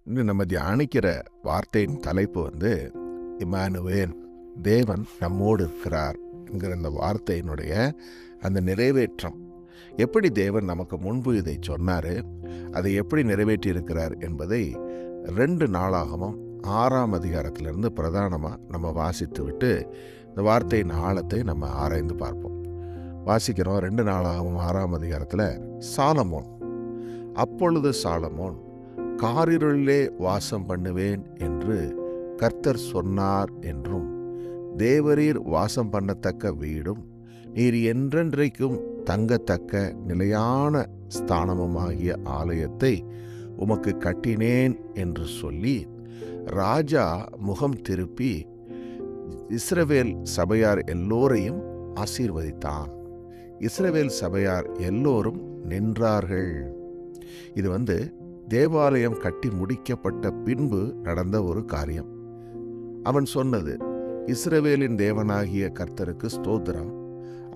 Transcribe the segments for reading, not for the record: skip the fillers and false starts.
இன்னும் நம்ம தியானிக்கிற வார்த்தையின் தலைப்பு இம்மானுவேல், தேவன் நம்மோடு இருக்கிறார் என்கிற இந்த வார்த்தையினுடைய அந்த நிறைவேற்றம். எப்படி தேவன் நமக்கு முன்பு இதை சொன்னார், அதை எப்படி நிறைவேற்றி இருக்கிறார் என்பதை 2 நாளாகமும் 6ஆம் அதிகாரத்திலிருந்து பிரதானமாக நம்ம வாசித்து விட்டு இந்த வார்த்தையின் ஆழத்தை நம்ம ஆராய்ந்து பார்ப்போம். வாசிக்கிறோம். 2 நாளாகமும் 6ஆம் அதிகாரத்தில் சாலமோன், அப்பொழுது சாலமோன், காரிருளிலே வாசம் பண்ணுவேன் என்று கர்த்தர் சொன்னார் என்றும், தேவரீர் வாசம் பண்ணத்தக்க வீடும் நீர் என்றென்றைக்கும் தங்கத்தக்க நிலையான ஸ்தானமுமாகிய ஆலயத்தை உமக்கு கட்டினேன் என்று சொல்லி, ராஜா முகம் திருப்பி இஸ்ரவேல் சபையார் எல்லோரையும் ஆசீர்வதித்தான். இஸ்ரவேல் சபையார் எல்லோரும் நின்றார்கள். இது தேவாலயம் கட்டி முடிக்கப்பட்ட பின்பு நடந்த ஒரு காரியம். அவன் சொன்னது, இஸ்ரவேலின் தேவனாகிய கர்த்தருக்கு ஸ்தோத்திரம்.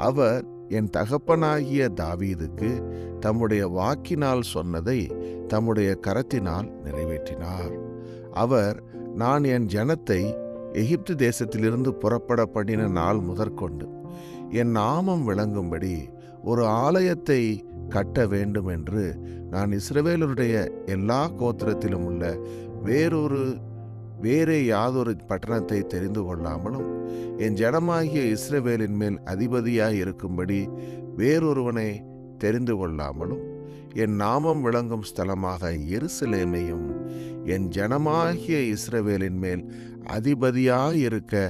அவர் என் தகப்பனாகிய தாவீதுக்கு தம்முடைய வாக்கினால் சொன்னதை தம்முடைய கரத்தினால் நிறைவேற்றினார். அவர், நான் என் ஜனத்தை எகிப்து தேசத்திலிருந்து புறப்பட பண்ணின நாள் முதற்கொண்டு என் நாமம் விளங்கும்படி ஒரு ஆலயத்தை கட்ட வேண்டும் என்று நான் இஸ்ரவேலருடைய எல்லா கோத்திரத்திலும் உள்ள வேறே யாதொரு பட்டணத்தை தெரிந்து கொள்ளாமலும் என் ஜனமாகிய இஸ்ரவேலின் மேல் அதிபதியாய் இருக்கும்படி வேறொருவனை தெரிந்து கொள்ளாமலும் என் நாமம் விளங்கும் ஸ்தலமாக எருசலேமையும் என் ஜனமாகிய இஸ்ரவேலின் மேல் அதிபதியாய் இருக்க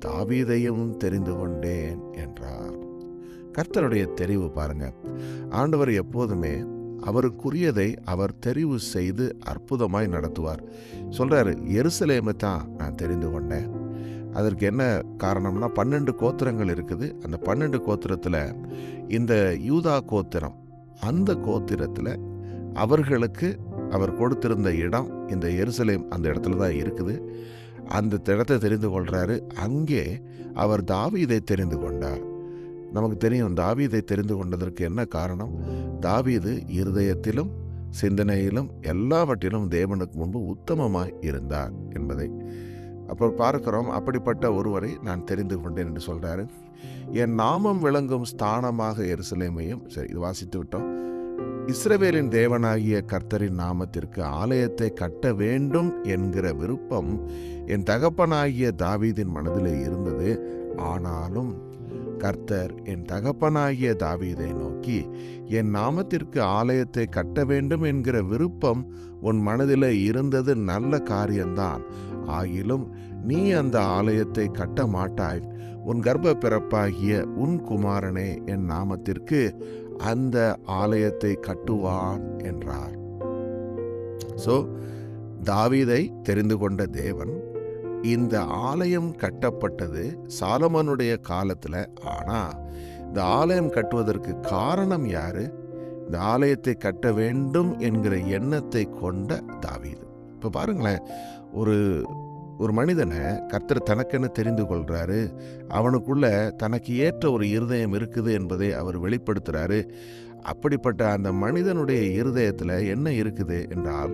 தாவீதையும் தெரிந்து கொண்டேன் என்றார். கர்த்தருடைய தெரிவு பாருங்க. ஆண்டவர் எப்போதுமே அவருக்குரியதை அவர் தெரிவு செய்து அற்புதமாய் நடத்துவார். சொல்றாரு, எருசலேமை தான் நான் தெரிந்து கொண்டேன். அதற்கு என்ன காரணம்னா, 12 கோத்திரங்கள் இருக்குது. அந்த 12 கோத்திரத்தில் இந்த யூதா கோத்திரம், அந்த கோத்திரத்தில் அவர்களுக்கு அவர் கொடுத்திருந்த இடம் இந்த எருசலேம் அந்த இடத்துல தான் இருக்குது. அந்த இடத்தை தெரிந்து கொள்றாரு. அங்கே அவர் தாவீதை தெரிந்து கொண்டார். நமக்கு தெரியும், தாவீதை தெரிந்து கொண்டதற்கு என்ன காரணம்? தாவீது இருதயத்திலும் சிந்தனையிலும் எல்லாவற்றிலும் தேவனுக்கு முன்பு உத்தமமாய் இருந்தார் என்பதை அப்போ பார்க்கிறோம். அப்படிப்பட்ட ஒருவரை நான் தெரிந்து கொண்டேன் என்று சொல்றாரு. என் நாமம் விளங்கும் ஸ்தானமாக எருசலேமையும், சரி, இது வாசித்து விட்டோம். இஸ்ரவேலின் தேவனாகிய கர்த்தரின் நாமத்திற்கு ஆலயத்தை கட்ட வேண்டும் என்கிற விருப்பம் என் தகப்பனாகிய தாவீதின் மனதிலே இருந்தது. ஆனாலும் கர்த்தர் என் தகப்பனாகிய தாவீதை நோக்கி, என் நாமத்திற்கு ஆலயத்தை கட்ட வேண்டும் என்கிற விருப்பம் உன் மனதில் இருந்தது நல்ல காரியம்தான். ஆகிலும் நீ அந்த ஆலயத்தை கட்ட மாட்டாய். உன் கர்ப்ப பிறப்பாகிய உன் குமாரனே என் நாமத்திற்கு அந்த ஆலயத்தை கட்டுவான் என்றார். தாவீதை தெரிந்து கொண்ட தேவன், இந்த ஆலயம் கட்டப்பட்டது சாலமோனுடைய காலத்துல. ஆனா இந்த ஆலயம் கட்டுவதற்கு காரணம் யாரு? இந்த ஆலயத்தை கட்ட வேண்டும் என்கிற எண்ணத்தை கொண்ட தாவீது. இப்ப பாருங்களேன், ஒரு மனிதனை கர்த்தர் தனக்கென தெரிந்து கொள்றாரு. அவனுக்குள்ள தனக்கு ஏற்ற ஒரு இருதயம் இருக்குது என்பதை அவர் வெளிப்படுத்துறாரு. அப்படிப்பட்ட அந்த மனிதனுடைய இருதயத்துல என்ன இருக்குது என்றால்,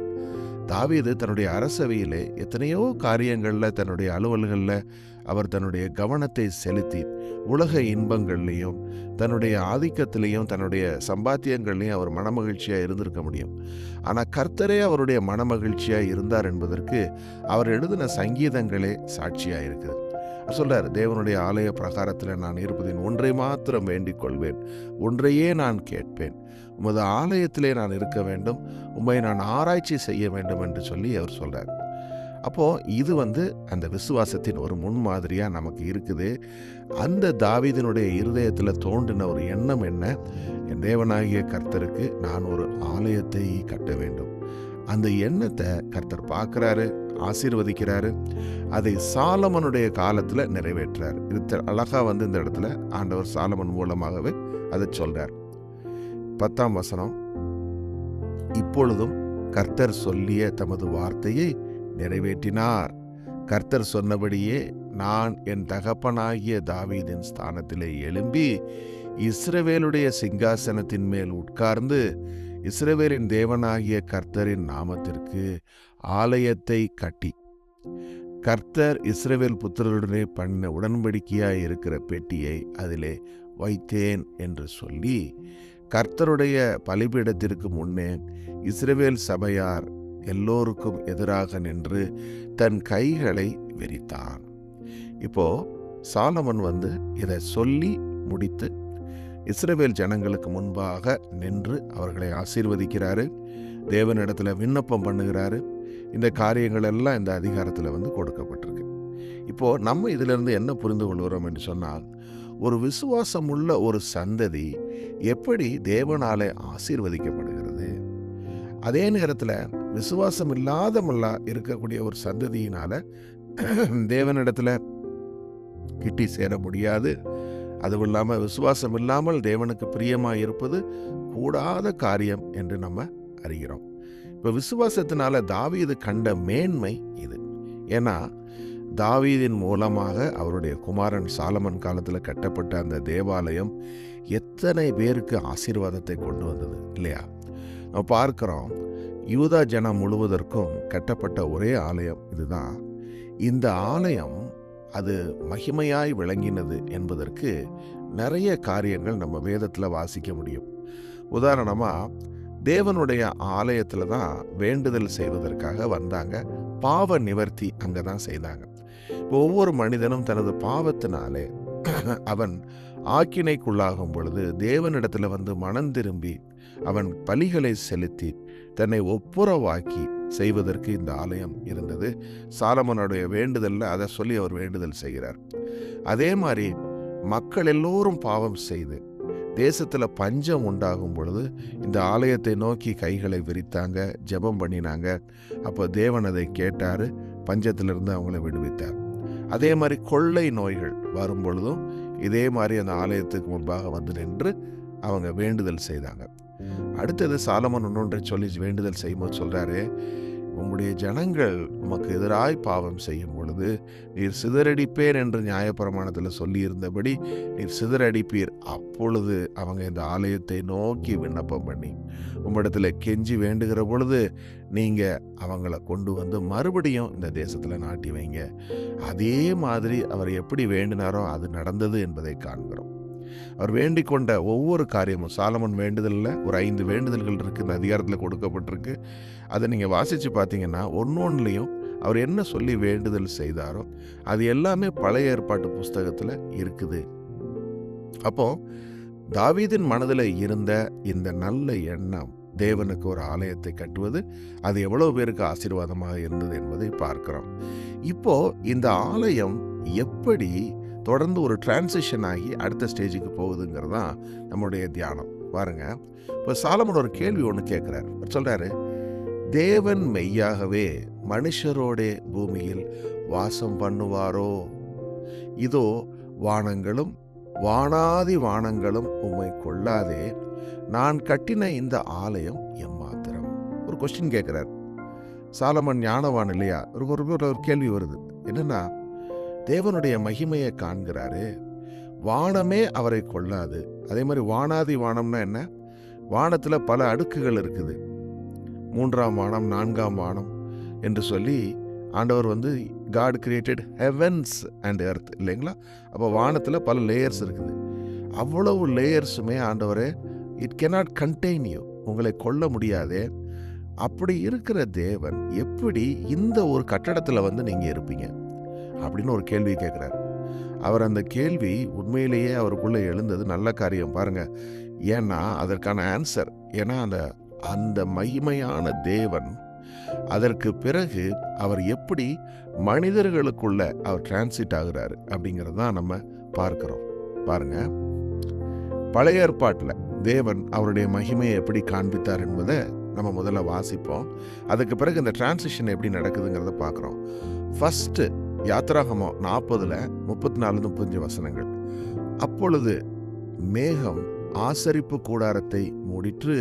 தாவீது தன்னுடைய அரசவையிலே எத்தனையோ காரியங்களில், தன்னுடைய அலுவல்களில் அவர் தன்னுடைய கவனத்தை செலுத்தி உலக இன்பங்கள்லையும் தன்னுடைய ஆதிக்கத்திலையும் தன்னுடைய சம்பாத்தியங்கள்லையும் அவர் மனமகிழ்ச்சியாக இருந்திருக்க முடியும். ஆனால் கர்த்தரே அவருடைய மனமகிழ்ச்சியாக இருந்தார் என்பதற்கு அவர் எழுதின சங்கீதங்களே சாட்சியாக இருக்குது. சொல்றார், தேவனுடைய ஆலய பிரகாரத்தில் நான் இருப்பதின் ஒன்றை மாத்திரம் வேண்டிக் கொள்வேன், ஒன்றையே நான் கேட்பேன், உமது ஆலயத்திலே நான் இருக்க வேண்டும், உம்மை நான் ஆராய்ச்சி செய்ய வேண்டும் என்று சொல்லி அவர் சொல்றார். அப்போ இது அந்த விசுவாசத்தின் ஒரு முன்மாதிரியா நமக்கு இருக்குது. அந்த தாவீதினுடைய இருதயத்தில் தோன்றின ஒரு எண்ணம் என்ன? என் தேவனாகிய கர்த்தருக்கு நான் ஒரு ஆலயத்தை கட்ட வேண்டும். அந்த எண்ணத்தை கர்த்தர் பார்க்கிறாரு, ஆசீர்வதிக்கிறாரு. அதை சாலமனுடைய காலத்துல நிறைவேற்றார். இது அழகா இந்த இடத்துல ஆண்டவர் சாலமன் மூலமாகவே அதை சொல்றார். 10ஆம் வசனம், இப்பொழுதும் கர்த்தர் சொல்லிய தமது வார்த்தையை நிறைவேற்றினார். கர்த்தர் சொன்னபடியே நான் என் தகப்பனாகிய தாவீதின் ஸ்தானத்திலே எழும்பி இஸ்ரவேலுடைய சிங்காசனத்தின் மேல் உட்கார்ந்து இஸ்ரவேலின் தேவனாகிய கர்த்தரின் நாமத்திற்கு ஆலயத்தை கட்டி கர்த்தர் இஸ்ரவேல் புத்திரருடனே பண்ண உடன்படிக்கையாய் இருக்கிற பெட்டியை அதிலே வைத்தேன் என்று சொல்லி, கர்த்தருடைய பலிபீடத்திற்கு முன்னே இஸ்ரவேல் சபையார் எல்லோருக்கும் எதிராக நின்று தன் கைகளை விரித்தான். இப்போ சாலமன் இதை சொல்லி முடித்து இஸ்ரவேல் ஜனங்களுக்கு முன்பாக நின்று அவர்களை ஆசீர்வதிக்கிறாரு. தேவனிடத்தில் விண்ணப்பம் பண்ணுகிறாரு. இந்த காரியங்கள் எல்லாம் இந்த அதிகாரத்தில் கொடுக்கப்பட்டிருக்கு. இப்போது நம்ம இதிலிருந்து என்ன புரிந்து கொள்கிறோம் என்று சொன்னால், ஒரு விசுவாசம் உள்ள ஒரு சந்ததி எப்படி தேவனாலே ஆசீர்வதிக்கப்படுகிறது, அதே நேரத்தில் விசுவாசம் இல்லாதமல்லா இருக்கக்கூடிய ஒரு சந்ததியினால் தேவனிடத்தில் கிட்டி சேர முடியாது. அதுவும் இல்லாமல் விசுவாசம் இல்லாமல் தேவனுக்கு பிரியமாக இருப்பது கூடாத காரியம் என்று நம்ம அறிகிறோம். இப்போ விசுவாசத்தினால தாவீது கண்ட மேன்மை இது. ஏன்னா தாவீதின் மூலமாக அவருடைய குமாரன் சாலமன் காலத்தில் கட்டப்பட்ட அந்த தேவாலயம் எத்தனை பேருக்கு ஆசீர்வாதத்தை கொண்டு வந்தது இல்லையா? நம்ம பார்க்கிறோம், யூதா ஜனம் முழுவதற்கும் கட்டப்பட்ட ஒரே ஆலயம் இதுதான். இந்த ஆலயம் அது மகிமையாய் விளங்கினது என்பதற்கு நிறைய காரியங்கள் நம்ம வேதத்தில் வாசிக்க முடியும். உதாரணமாக, தேவனுடைய ஆலயத்தில் தான் வேண்டுதல் செய்வதற்காக வந்தாங்க. பாவ நிவர்த்தி அங்கே தான் செய்தாங்க. ஒவ்வொரு மனிதனும் தனது பாவத்தினாலே அவன் ஆக்கினைக்குள்ளாகும் பொழுது தேவனிடத்தில் மனம் திரும்பி அவன் பலிகளை செலுத்தி தன்னை ஒப்புரவாக்கி செய்வதற்கு இந்த ஆலயம் இருந்தது. சாலமனுடைய வேண்டுதலில் அதை சொல்லி அவர் வேண்டுதல் செய்கிறார். அதே மாதிரி மக்கள் எல்லோரும் பாவம் செய்து தேசத்தில் பஞ்சம் உண்டாகும் பொழுது இந்த ஆலயத்தை நோக்கி கைகளை விரித்தாங்க, ஜெபம் பண்ணினாங்க. அப்போ தேவன் அதை கேட்டார், பஞ்சத்திலிருந்து அவங்கள விடுவித்தார். அதே மாதிரி கொள்ளை நோய்கள் வரும் பொழுதும் இதே மாதிரி அந்த ஆலயத்துக்கு முன்பாக நின்று அவங்க வேண்டுதல் செய்தாங்க. அடுத்தது சாலமன் இன்னொன்றை சொல்லி வேண்டுதல் செய்யும்போது சொல்கிறாரு, உங்களுடைய ஜனங்கள் உமக்கு எதிராய் பாவம் செய்யும் பொழுது நீர் சிதறடிப்பேர் என்று நியாயப்பிரமாணத்தில் சொல்லியிருந்தபடி நீர் சிதறடிப்பீர். அப்பொழுது அவங்க இந்த ஆலயத்தை நோக்கி விண்ணப்பம் பண்ணி உம்மிடத்தில் கெஞ்சி வேண்டுகிற பொழுது நீங்கள் அவங்கள கொண்டு மறுபடியும் இந்த தேசத்தில் நாட்டி வைங்க. அதே மாதிரி அவர் எப்படி வேண்டினாரோ அது நடந்தது என்பதை காண்கிறோம். அவர் வேண்டிக் கொண்ட ஒவ்வொரு காரியமும், சாலமன் வேண்டுதலில் ஒரு 5 வேண்டுதல்கள் இருக்குது, இந்த அதிகாரத்தில் கொடுக்கப்பட்டிருக்கு. அதை நீங்கள் வாசித்து பார்த்தீங்கன்னா ஒன்னொன்றுலையும் அவர் என்ன சொல்லி வேண்டுதல் செய்தாரோ அது எல்லாமே பழைய ஏற்பாட்டு புஸ்தகத்தில் இருக்குது. அப்போது தாவீதின் மனதில் இருந்த இந்த நல்ல எண்ணம், தேவனுக்கு ஒரு ஆலயத்தை கட்டுவது, அது எவ்வளோ பேருக்கு ஆசீர்வாதமாக இருந்தது என்பதை பார்க்கிறோம். இப்போது இந்த ஆலயம் எப்படி தொடர்ந்து ஒரு டிரான்சிஷன் ஆகி அடுத்த ஸ்டேஜுக்கு போகுதுங்கிறது தான் நம்முடைய தியானம். பாருங்க, இப்போ சாலமன் ஒரு கேள்வி ஒன்று கேட்குறாரு. சொல்கிறாரு, தேவன் மெய்யாகவே மனுஷரோடே பூமியில் வாசம் பண்ணுவாரோ? இதோ வானங்களும் வானாதி வானங்களும் உம்மை கொள்ளாதே, நான் கட்டின இந்த ஆலயம் எம்மாத்திரம்? ஒரு கொஸ்டின் கேட்குறார் சாலமன். ஞானவான் இல்லையா? ஒரு கேள்வி வருது. என்னன்னா, தேவனுடைய மகிமையை காண்கிறாரு, வானமே அவரை கொள்ளாது. அதே மாதிரி வானாதி வானம்னா என்ன? வானத்தில் பல அடுக்குகள் இருக்குது. 3ஆம் வானம், 4ஆம் வானம் என்று சொல்லி ஆண்டவர் God created heavens and earth இல்லைங்களா? அப்போ வானத்தில் பல லேயர்ஸ் இருக்குது. அவ்வளவு லேயர்ஸுமே ஆண்டவரே, இட் கேனாட் கண்டெய்ன் யூ, உங்களை கொள்ள முடியாதே. அப்படி இருக்கிற தேவன் எப்படி இந்த ஒரு கட்டடத்தில் நீங்கள் இருப்பீங்க அப்படின்னு ஒரு கேள்வி கேட்குறார். அவர் அந்த கேள்வி உண்மையிலேயே அவருக்குள்ளே எழுந்தது நல்ல காரியம் பாருங்க. ஏன்னா அதற்கான ஆன்சர், ஏன்னா அந்த மகிமையான தேவன் அதற்கு பிறகு அவர் எப்படி மனிதர்களுக்குள்ள அவர் டிரான்சிட் ஆகுறாரு அப்படிங்கிறது தான் நம்ம பார்க்கிறோம். பாருங்க, பழைய ஏற்பாட்டில் தேவன் அவருடைய மகிமையை எப்படி காண்பித்தார் என்பதை நம்ம முதல்ல வாசிப்போம். அதுக்கு பிறகு இந்த டிரான்சிஷன் எப்படி நடக்குதுங்கிறத பார்க்குறோம். ஃபர்ஸ்ட் யாத்ராகமம் 40:34-35 வசனங்கள். அப்பொழுது மேகம் ஆசரிப்பு கூடாரத்தை மூடிற்று,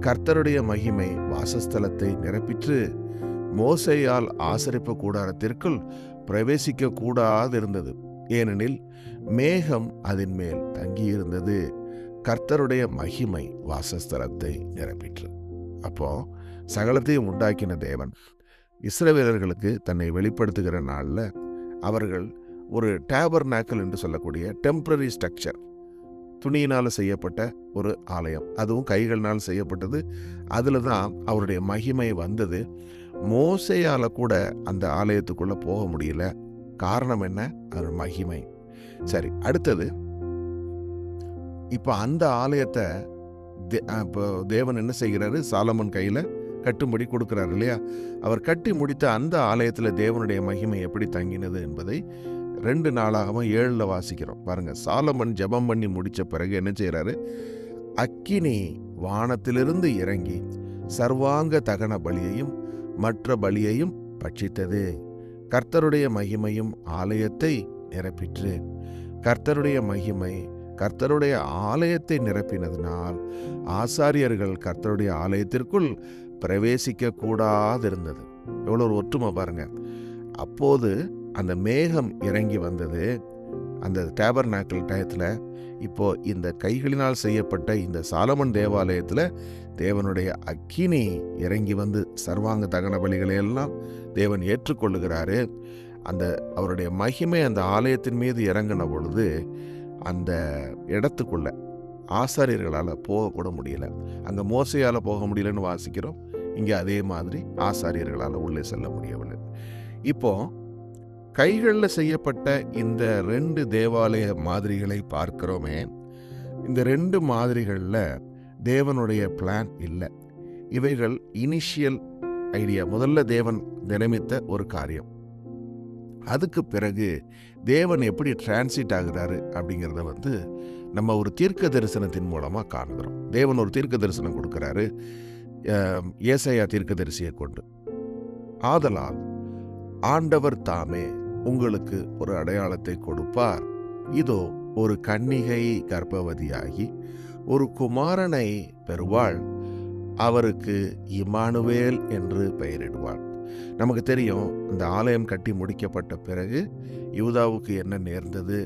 கர்த்தருடைய மகிமை வாசஸ்தலத்தை நிரப்பிற்று, மோசேயால் ஆசரிப்பு கூடாரத்திற்குள் பிரவேசிக்க கூடாதிருந்தது, ஏனெனில் மேகம் அதன் மேல் தங்கியிருந்தது, கர்த்தருடைய மகிமை வாசஸ்தலத்தை நிரப்பிற்று. அப்போ சகலத்தையும் உண்டாக்கின தேவன் இஸ்ரவேலர்களுக்கு தன்னை வெளிப்படுத்துகிற நாளில் அவர்கள் ஒரு டேபர்நாக்கல் என்று சொல்லக்கூடிய டெம்பரரி ஸ்ட்ரக்சர், துணியினால் செய்யப்பட்ட ஒரு ஆலயம், அதுவும் கைகளினால் செய்யப்பட்டது. அதில் தான் அவருடைய மகிமை வந்தது. மோசேயால் கூட அந்த ஆலயத்துக்குள்ளே போக முடியல. காரணம் என்ன? அது மகிமை. சரி, அடுத்தது இப்போ அந்த ஆலயத்தை இப்போ தேவன் என்ன செய்கிறாரு? சாலமன் கையில் கட்டும்படி கொடுக்குறாரு இல்லையா? அவர் கட்டி முடித்த அந்த ஆலயத்தில் தேவனுடைய மகிமை எப்படி தங்கினது என்பதை 2 நாளாகவும் 7 வாசிக்கிறோம். பாருங்க, சாலமன் ஜெபம் பண்ணி முடித்த பிறகு என்ன செய்கிறாரு? அக்கினி வானத்திலிருந்து இறங்கி சர்வாங்க தகன பலியையும் மற்ற பலியையும் பட்சித்தது. கர்த்தருடைய மகிமையும் ஆலயத்தை நிரப்பிற்று. கர்த்தருடைய மகிமை கர்த்தருடைய ஆலயத்தை நிரப்பினதினால் ஆசாரியர்கள் கர்த்தருடைய ஆலயத்திற்குள் பிரவேசிக்க கூடாதிருந்தது. எவ்வளோ ஒரு ஒற்றுமை பாருங்க. அப்போது அந்த மேகம் இறங்கி வந்தது அந்த டேபர்நாக்கல் டயத்தில். இப்போ இந்த கைகளினால் செய்யப்பட்ட இந்த சாலமன் தேவாலயத்தில் தேவனுடைய அக்கினி இறங்கி வந்து சர்வாங்க தகன பலிகளை எல்லாம் தேவன் ஏற்றுக்கொள்ளுகிறாரு. அந்த அவருடைய மகிமை அந்த ஆலயத்தின் மீது இறங்கின பொழுது அந்த இடத்துக்குள்ள ஆசாரியர்களால் போகக்கூட முடியல. அங்கே மோசையால் போக முடியலன்னு வாசிக்கிறோம். இங்கே அதே மாதிரி ஆசாரியர்களால் உள்ளே செல்ல முடியவில்லை. இப்போ கைகளில் செய்யப்பட்ட இந்த 2 தேவாலய மாதிரிகளை பார்க்கிறோமே, இந்த 2 மாதிரிகளில் தேவனுடைய பிளான் இல்லை. இவைகள் இனிஷியல் ஐடியா, முதல்ல தேவன் நியமித்த ஒரு காரியம். அதுக்கு பிறகு தேவன் எப்படி டிரான்சிட் ஆகுறாரு அப்படிங்கிறத நம்ம ஒரு தீர்க்க தரிசனத்தின் மூலமாக காண்கிறோம். தேவன் ஒரு தீர்க்க தரிசனம் கொடுக்குறாரு ஏசாயா தீர்க்க தரிசியை கொண்டு. ஆதலால் ஆண்டவர் தாமே உங்களுக்கு ஒரு அடையாளத்தை கொடுப்பார். இதோ ஒரு கன்னிகை கர்ப்பவதியாகி ஒரு குமாரனை பெறுவாள். அவருக்கு இம்மானுவேல் என்று பெயரிடுவாள். நமக்கு தெரியும், இந்த ஆலயம் கட்டி முடிக்கப்பட்ட பிறகு யூதாவுக்கு என்ன நேர்ந்தது,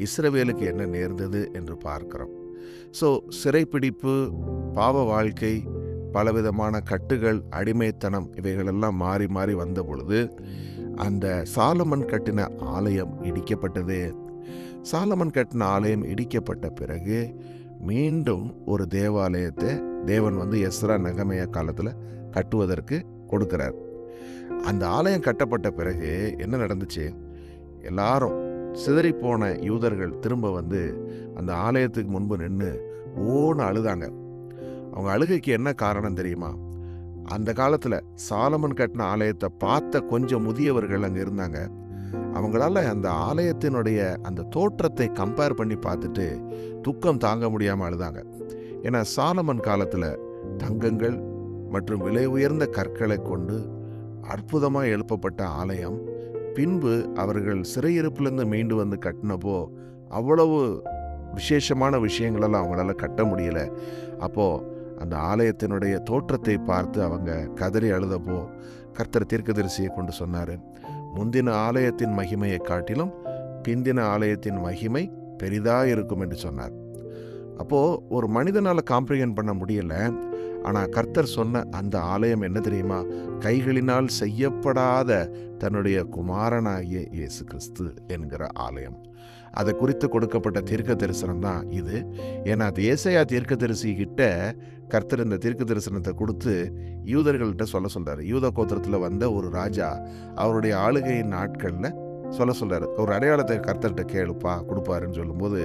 இஸ்ரவேலுக்கு என்ன நேர்ந்தது என்று பார்க்கிறோம். ஸோ சிறைப்பிடிப்பு, பாவ வாழ்க்கை, பலவிதமான கட்டுகள், அடிமைத்தனம், இவைகளெல்லாம் மாறி மாறி வந்த பொழுது அந்த சாலமன் கட்டின ஆலயம் இடிக்கப்பட்டது. சாலமன் கட்டின ஆலயம் இடிக்கப்பட்ட பிறகு மீண்டும் ஒரு தேவாலயத்தை தேவன் எஸ்ரா நெகமையா காலத்தில் கட்டுவதற்கு கொடுக்கிறார். அந்த ஆலயம் கட்டப்பட்ட பிறகு என்ன நடந்துச்சு? எல்லாரும் சிதறிப்போன யூதர்கள் திரும்ப அந்த ஆலயத்துக்கு முன்பு நின்று ஓன்னு அழுதாங்க. அவங்க அழுகைக்கு என்ன காரணம் தெரியுமா? அந்த காலத்தில் சாலமன் கட்டின ஆலயத்தை பார்த்த கொஞ்சம் முதியவர்கள் அங்கே இருந்தாங்க. அவங்களால அந்த ஆலயத்தினுடைய அந்த தோற்றத்தை கம்பேர் பண்ணி பார்த்துட்டு துக்கம் தாங்க முடியாமல் அழுதாங்க. ஏன்னா சாலமன் காலத்தில் தங்கங்கள் மற்றும் விலை உயர்ந்த கற்களை கொண்டு அற்புதமாக எழுப்பப்பட்ட ஆலயம், பின்பு அவர்கள் சிறையிருப்பிலிருந்து மீண்டு கட்டினப்போ அவ்வளவு விசேஷமான விஷயங்களெல்லாம் அவங்களால கட்ட முடியல. அப்போது அந்த ஆலயத்தினுடைய தோற்றத்தை பார்த்து அவங்க கதறி அழுதப்போ கர்த்தர் தீர்க்கதரிசியை கொண்டு சொன்னார், முந்தின ஆலயத்தின் மகிமையை காட்டிலும் பிந்தின ஆலயத்தின் மகிமை பெரிதாக இருக்கும் என்று சொன்னார். அப்போது ஒரு மனிதனால் காம்ப்ரிஹெண்ட் பண்ண முடியலை. ஆனால் கர்த்தர் சொன்ன அந்த ஆலயம் என்ன தெரியுமா? கைகளினால் செய்யப்படாத தன்னுடைய குமாரனாகிய இயேசு கிறிஸ்து என்கிற ஆலயம். அதை குறித்து கொடுக்கப்பட்ட தீர்க்க தரிசனம் தான் இது. ஏன்னா அது ஏசாயா தீர்க்க தரிசி கிட்ட கர்த்தர் இந்த தீர்க்க தரிசனத்தை கொடுத்து யூதர்கள்ட்ட சொல்றாரு. யூத கோத்திரத்தில் வந்த ஒரு ராஜா அவருடைய ஆளுகையின் நாட்களில் சொல்றாரு, ஒரு அடையாளத்தை கர்த்தர்கிட்ட கேளுப்பா கொடுப்பாருன்னு சொல்லும்போது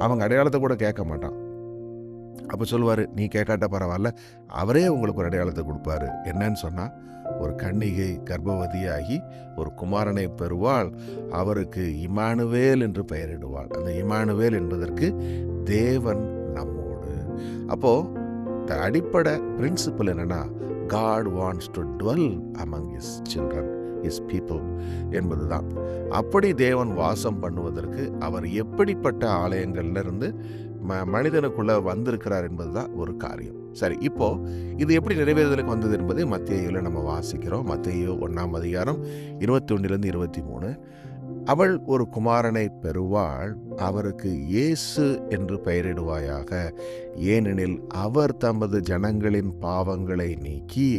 அவங்க அடையாளத்தை கூட கேட்க மாட்டான். அப்போ சொல்லுவார், நீ கேட்காட்ட பரவாயில்ல, அவரே உங்களுக்கு ஒரு அடையாளத்தை கொடுப்பாரு. என்னன்னு சொன்னால், ஒரு கன்னிகை கர்ப்பவதியாகி ஒரு குமாரனை பெறுவாள், அவருக்கு இம்மானுவேல் என்று பெயரிடுவாள். அந்த இம்மானுவேல் என்பதற்கு தேவன் நம்மோடு. அப்போது இந்த அடிப்படை பிரின்சிபல் என்னன்னா, God wants to dwell among his children, his people என்பதுதான். அப்படி தேவன் வாசம் பண்ணுவதற்கு அவர் எப்படிப்பட்ட ஆலயங்கள்ல இருந்து மனிதனுக்குள்ள வந்திருக்கிறார் என்பதுதான் ஒரு காரியம். சரி, இப்போ இது எப்படி நிறைவேறுதலுக்கு வந்தது என்பதை மத்தேயுல நம்ம வாசிக்கிறோம். மத்தேயு 1 அதிகாரம் 21-23. அவள் ஒரு குமாரனை பெறுவாள், அவருக்கு இயேசு என்று பெயரிடுவாயாக. ஏனெனில் அவர் தமது ஜனங்களின் பாவங்களை நீக்கி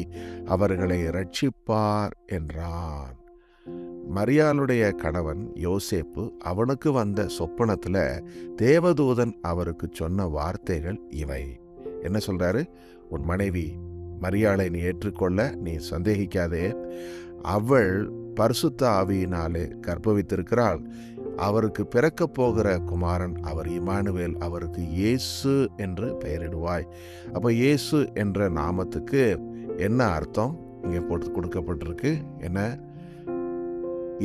அவர்களை இரட்சிப்பார் என்றான். மரியாளுடைய கணவன் யோசேப்பு, அவனுக்கு வந்த சொப்பனத்துல தேவதூதன் அவருக்கு சொன்ன வார்த்தைகள் இவை. என்ன சொல்றாரு? உன் மனைவி மரியாளை நீ ஏற்றுக்கொள்ள, நீ சந்தேகிக்காதே. அவள் பரிசுத்த ஆவியினாலே கர்ப்பவித்திருக்கிறாள். அவருக்கு பிறக்க போகிற குமாரன் அவர் இம்மானுவேல், அவருக்கு இயேசு என்று பெயரிடுவாய். அப்போ இயேசு என்ற நாமத்துக்கு என்ன அர்த்தம் இங்கே போட்டு கொடுக்கப்பட்டிருக்கு? என்ன?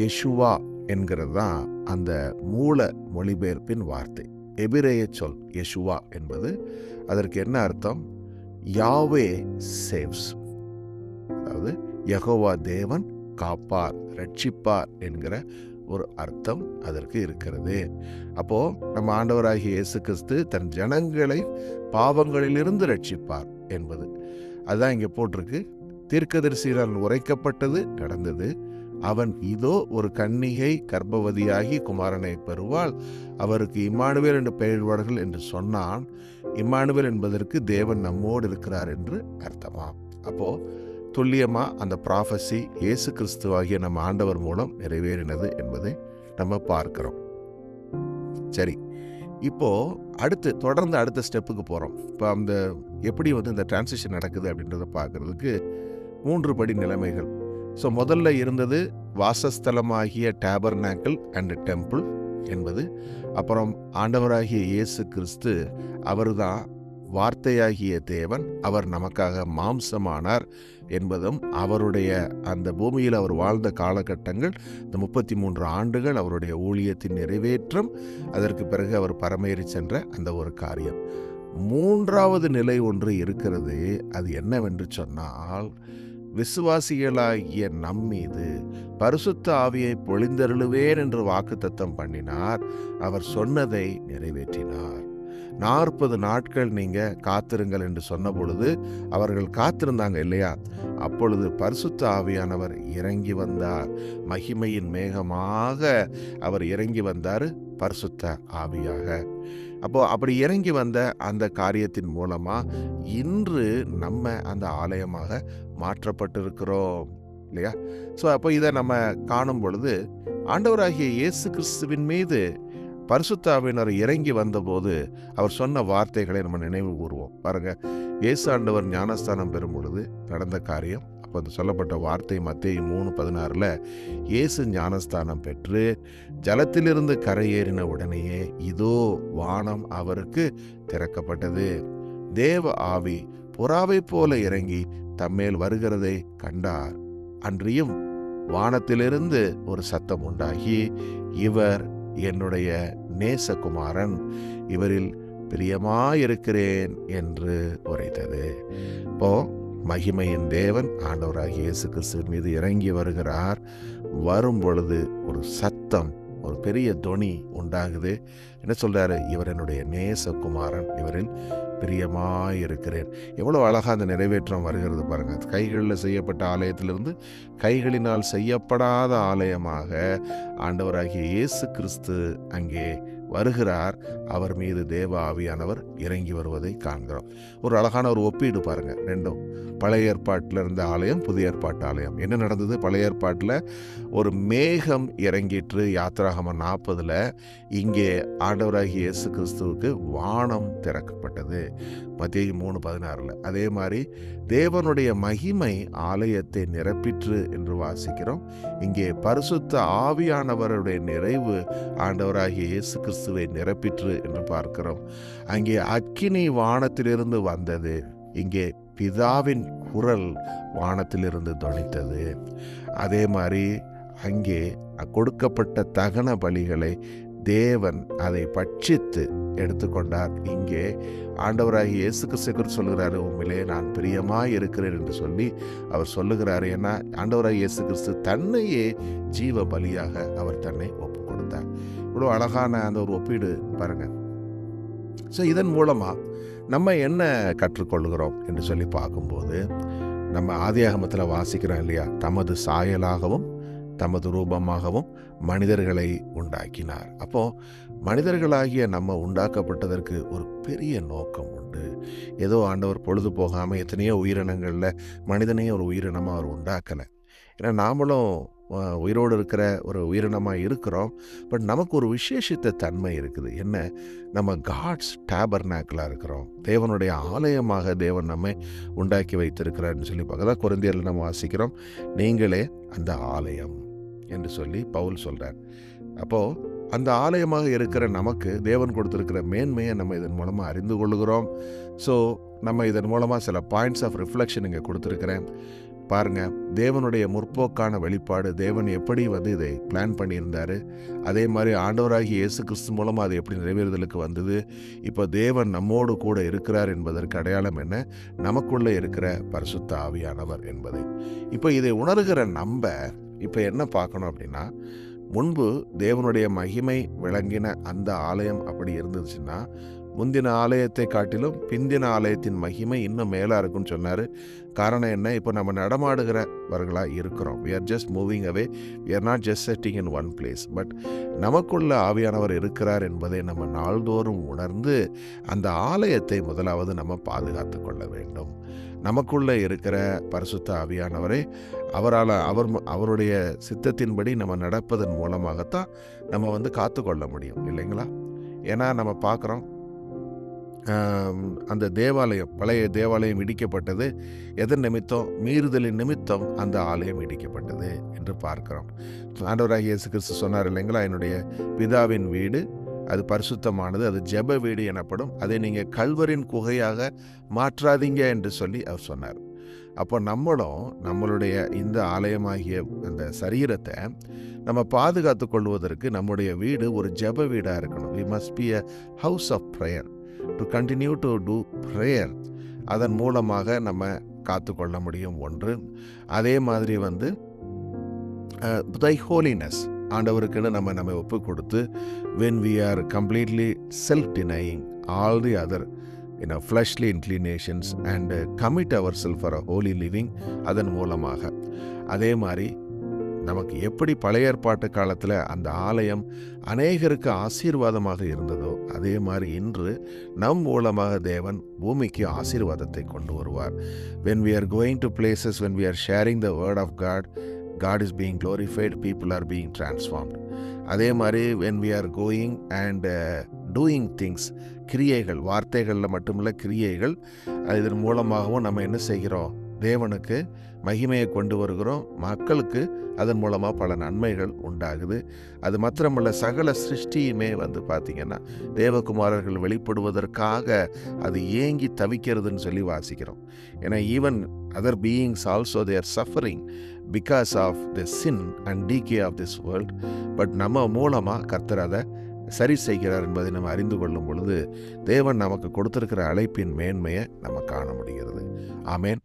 யெஷுவா என்கிறது தான் அந்த மூல மொழிபெயர்ப்பின் வார்த்தை. எபிரேய சொல் யெஷுவா என்பது, அதற்கு என்ன அர்த்தம்? யாவே சேவ்ஸ், அதாவது யெகோவா தேவன் காப்பார், ரட்சிப்பார் என்கிற ஒரு அர்த்தம் அதற்கு இருக்கிறது. அப்போ நம்ம ஆண்டவராகிய இயேசு கிறிஸ்து தன் ஜனங்களை பாவங்களிலிருந்து ரட்சிப்பார் என்பது அதுதான் இங்கே போட்டிருக்கு. தீர்க்கதரிசியால் உரைக்கப்பட்டது நடந்தது. அவன் இதோ ஒரு கன்னிகை கர்ப்பவதியாகி குமாரனை பெறுவாள், அவருக்கு இம்மானுவேல் என்று பெயரிடுவார்கள் என்று சொன்னான். இம்மானுவேல் என்பதற்கு தேவன் நம்மோடு இருக்கிறார் என்று அர்த்தமா. அப்போ துல்லியமா அந்த ப்ராஃபஸி இயேசு கிறிஸ்துவாகிய நம்ம ஆண்டவர் மூலம் நிறைவேறினது என்பதை நம்ம பார்க்கிறோம். சரி, இப்போ தொடர்ந்து அடுத்த ஸ்டெப்புக்கு போறோம். இப்போ அந்த எப்படி இந்த டிரான்சிஷன் நடக்குது அப்படின்றத பார்க்கறதுக்கு 3 படி நிலைமைகள். ஸோ முதல்ல இருந்தது வாசஸ்தலமாகிய டேபர்நாக்கிள் அண்ட் டெம்பிள் என்பது. அப்புறம் ஆண்டவராகிய இயேசு கிறிஸ்து அவர்தான் வார்த்தையாகிய தேவன், அவர் நமக்காக மாம்சமானார் என்பதும், அவருடைய அந்த பூமியில் அவர் வாழ்ந்த காலகட்டங்கள், இந்த 33 ஆண்டுகள் அவருடைய ஊழியத்தின் நிறைவேற்றம், அதற்கு பிறகு அவர் பரமேறி சென்ற அந்த ஒரு காரியம். 3வது நிலை ஒன்று இருக்கிறது. அது என்னவென்று சொன்னால், விசுவாசிகளாகிய நம்மீது பரிசுத்த ஆவியை பொழிந்தருளுவேன் என்று வாக்குத்தத்தம் பண்ணினார். அவர் சொன்னதை நிறைவேற்றினார். 40 நாட்கள் நீங்க காத்திருங்கள் என்று சொன்ன பொழுது அவர்கள் காத்திருந்தாங்க இல்லையா? அப்பொழுது பரிசுத்த ஆவியானவர் இறங்கி வந்தார். மகிமையின் மேகமாக அவர் இறங்கி வந்தார், பரிசுத்த ஆவியாக. அப்போ அப்படி இறங்கி வந்த அந்த காரியத்தின் மூலமா இன்று நம்ம அந்த ஆலயமாக மாற்றப்பட்டிருக்கிறோம் இல்லையா? ஸோ அப்போ இதை நம்ம காணும் பொழுது ஆண்டவராகிய இயேசு கிறிஸ்துவின் மீது பரிசுத்த ஆவியானவர் இறங்கி வந்தபோது அவர் சொன்ன வார்த்தைகளை நம்ம நினைவு கூறுவோம். பாருங்க, இயேசு ஆண்டவர் ஞானஸ்தானம் பெறும் பொழுது நடந்த காரியம். அப்போ அந்த சொல்லப்பட்ட வார்த்தை மத்தேயு 3:16 இயேசு ஞானஸ்தானம் பெற்று ஜலத்திலிருந்து கரையேறின உடனேயே இதோ வானம் அவருக்கு திறக்கப்பட்டது. தேவ ஆவி புறாவை போல இறங்கி தம்மேல் வருகிறதை கண்டார். அன்றியும் வானத்திலிருந்து ஒரு சத்தம் உண்டாகி, இவர் என்னுடைய நேசகுமாரன், இவரில் பிரியமாயிருக்கிறேன் என்று உரைத்தது. இப்போ மகிமையின் தேவன் ஆண்டவராகிய இயேசு கிறிஸ்துவின் மீது இறங்கி வருகிறார். வரும் பொழுது ஒரு சத்தம், ஒரு பெரிய தொனி உண்டாகுது. என்ன சொல்றாரு? இவர் என்னுடைய நேசகுமாரன், இவரில் பிரியமாயிருக்கிறேன். எவ்வளோ அழகாக அந்த நிறைவேற்றம் வருகிறது பாருங்க. கைகளில் செய்யப்பட்ட ஆலயத்திலிருந்து கைகளினால் செய்யப்படாத ஆலயமாக ஆண்டவராகிய இயேசு கிறிஸ்து அங்கே வருகிறார். அவர் மீது தேவ ஆவியானவர் இறங்கி வருவதை காண்கிறோம். ஒரு அழகான ஒரு ஒப்பீடு பாருங்க. ரெண்டும் பழைய ஏற்பாட்டில் இருந்த ஆலயம், புதிய ஏற்பாட்டு ஆலயம். என்ன நடந்தது? பழைய ஏற்பாட்டில் ஒரு மேகம் இறங்கிற்று யாத்திராகமம் 40. இங்கே ஆண்டவராகிய இயேசு கிறிஸ்துவுக்கு வானம் திறக்கப்பட்டது மத்தேயு 3:16. அதே மாதிரி தேவனுடைய மகிமை ஆலயத்தை நிரப்பிற்று என்று வாசிக்கிறோம். இங்கே பரிசுத்த ஆவியானவருடைய நிறைவு ஆண்டவராகிய இயேசு கிறிஸ்துவை நிரப்பிற்று என்று பார்க்கிறோம். அங்கே அக்கினி வானத்திலிருந்து வந்தது. இங்கே பிதாவின் குரல் வானத்திலிருந்து தொனித்தது. அதே மாதிரி அங்கே கொடுக்கப்பட்ட தகன பலிகளை தேவன் அதை பட்சித்து எடுத்துக்கொண்டார். இங்கே ஆண்டவராகிய இயேசு கிறிஸ்து சொல்லுகிறாரு, உண்மையிலே நான் பிரியமாய் இருக்கிறேன் என்று சொல்லி அவர் சொல்லுகிறார். ஏன்னா ஆண்டவராகிய இயேசு கிறிஸ்து தன்னையே ஜீவ பலியாக அவர் தன்னை ஒப்பு கொடுத்தார். இவ்வளோ அழகான அந்த ஒரு ஒப்பீடு பாருங்க. ஸோ இதன் மூலமா நம்ம என்ன கற்றுக்கொள்கிறோம் என்று சொல்லி பார்க்கும்போது, நம்ம ஆதியாகமத்தில் வாசிக்கிறோம் இல்லையா? தமது சாயலாகவும் தமது ரூபமாகவும் மனிதர்களை உண்டாக்கினார். அப்போ மனிதர்களாகிய நம்ம உண்டாக்கப்பட்டதற்கு ஒரு பெரிய நோக்கம் உண்டு. ஏதோ ஆண்டவர் பொழுது போகாமல் எத்தனையோ உயிரினங்களில் மனிதனையும் ஒரு உயிரினமாக அவர் உண்டாக்கலை. ஏன்னா நாமளும் உயிரோடு இருக்கிற ஒரு உயிரினமாக இருக்கிறோம். பட் நமக்கு ஒரு விசேஷித்த தன்மை இருக்குது. என்ன? நம்ம காட்ஸ் டேபர்நாக்கிளாக இருக்கிறோம். தேவனுடைய ஆலயமாக தேவன் நம்மை உண்டாக்கி வைத்திருக்கிறார்னு சொல்லி பார்க்க கொரிந்தியரில் நம்ம வாசிக்கிறோம், நீங்களே அந்த ஆலயம் என்று சொல்லி பவுல் சொல்கிறார். அப்போது அந்த ஆலயமாக இருக்கிற நமக்கு தேவன் கொடுத்துருக்கிற மேன்மையை நம்ம இதன் மூலமாக அறிந்து கொள்கிறோம். ஸோ நம்ம இதன் மூலமாக சில பாயிண்ட்ஸ் ஆஃப் ரிஃப்ளெக்ஷன் இங்கே கொடுத்துருக்கிறேன். பாருங்கள், தேவனுடைய முற்போக்கான வெளிப்பாடு, தேவன் எப்படி இதை பிளான் பண்ணியிருந்தார், அதே மாதிரி ஆண்டவராகி இயேசு கிறிஸ்து மூலமாக அது எப்படி நிறைவேறுதலுக்கு வந்தது, இப்போ தேவன் நம்மோடு கூட இருக்கிறார் என்பதற்கு அடையாளம் என்ன? நமக்குள்ளே இருக்கிற பரிசுத்த ஆவியானவர் என்பதை. இப்போ இதை உணர்கிற நம்ம இப்போ என்ன பார்க்கணும் அப்படின்னா, முன்பு தேவனுடைய மகிமை விளங்கின அந்த ஆலயம் அப்படி இருந்துச்சுன்னா, முந்தின ஆலயத்தை காட்டிலும் பிந்தின ஆலயத்தின் மகிமை இன்னும் மேலாக இருக்குன்னு சொன்னார். காரணம் என்ன? இப்போ நம்ம நடமாடுகிறவர்களாக இருக்கிறோம். we are just moving away, we are not just sitting in one place. But நமக்குள்ள ஆவியானவர் இருக்கிறார் என்பதை நம்ம நாள்தோறும் உணர்ந்து அந்த ஆலயத்தை முதலாவது நம்ம பாதுகாத்து கொள்ள வேண்டும். நமக்குள்ளே இருக்கிற பரிசுத்த ஆவியானவரை அவருடைய சித்தத்தின்படி நம்ம நடப்பதன் மூலமாகத்தான் நம்ம காத்து கொள்ள முடியும், இல்லைங்களா? ஏன்னா நம்ம பார்க்குறோம், அந்த தேவாலயம், பழைய தேவாலயம் இடிக்கப்பட்டது எதன் நிமித்தம்? மீறுதலின் நிமித்தம் அந்த ஆலயம் இடிக்கப்பட்டது என்று பார்க்கிறோம். ஆண்டவராகிய இயேசு கிறிஸ்து சொன்னார் இல்லைங்களா, என்னுடைய பிதாவின் வீடு அது பரிசுத்தமானது, அது ஜெப வீடு எனப்படும், அதை நீங்கள் கல்வரின் குகையாக மாற்றாதீங்க என்று சொல்லி அவர் சொன்னார். அப்போ நம்மளுடைய இந்த ஆலயமாகிய அந்த சரீரத்தை நம்ம பாதுகாத்து கொள்வதற்கு நம்முடைய வீடு ஒரு ஜெப வீடாக இருக்கணும். we must be a house of prayer to continue to do prayer. அதன் மூலமாக நம்ம காத்து கொள்ள முடியும். ஒன்று. அதே மாதிரி thy holiness, ஆண்டவருக்குன்னு நம்ம ஒப்பு கொடுத்து when we are completely self-denying all the other fleshly inclinations and commit ourselves for a holy living, அதன் மூலமாக. அதே மாதிரி நமக்கு எப்படி பழைய ஏற்பாட்டு காலத்தில் அந்த ஆலயம் அநேகருக்கு ஆசீர்வாதமாக இருந்ததோ, அதே மாதிரி இன்று நம் மூலமாக தேவன் பூமிக்கு ஆசீர்வாதத்தை கொண்டு வருவார். when we are going to places, when we are sharing the word of God is being glorified, people are being transformed. அதே மாதிரி when we are going and doing things, கிரியைகள், வார்த்தைகளில் மட்டுமில்ல கிரியைகள், இதன் மூலமாகவும் நம்ம என்ன செய்கிறோம்? தேவனுக்கு மகிமையை கொண்டு வருகிறோம். மக்களுக்கு அதன் மூலமாக பல நன்மைகள் உண்டாகுது. அது மாத்திரமல்ல, சகல சிருஷ்டியுமே பார்த்திங்கன்னா தேவகுமாரர்கள் வெளிப்படுவதற்காக அது ஏங்கி தவிக்கிறதுன்னு சொல்லி வாசிக்கிறோம். ஏன்னா even other beings also they are suffering because of the sin and decay of this world. But நம்ம மூலமாக கர்த்தர் அதை சரி செய்கிறார் என்பதை நம்ம அறிந்து கொள்ளும் பொழுது தேவன் நமக்கு கொடுத்திருக்கிற அழைப்பின் மேன்மையை நம்ம காண முடிகிறது. ஆமேன்.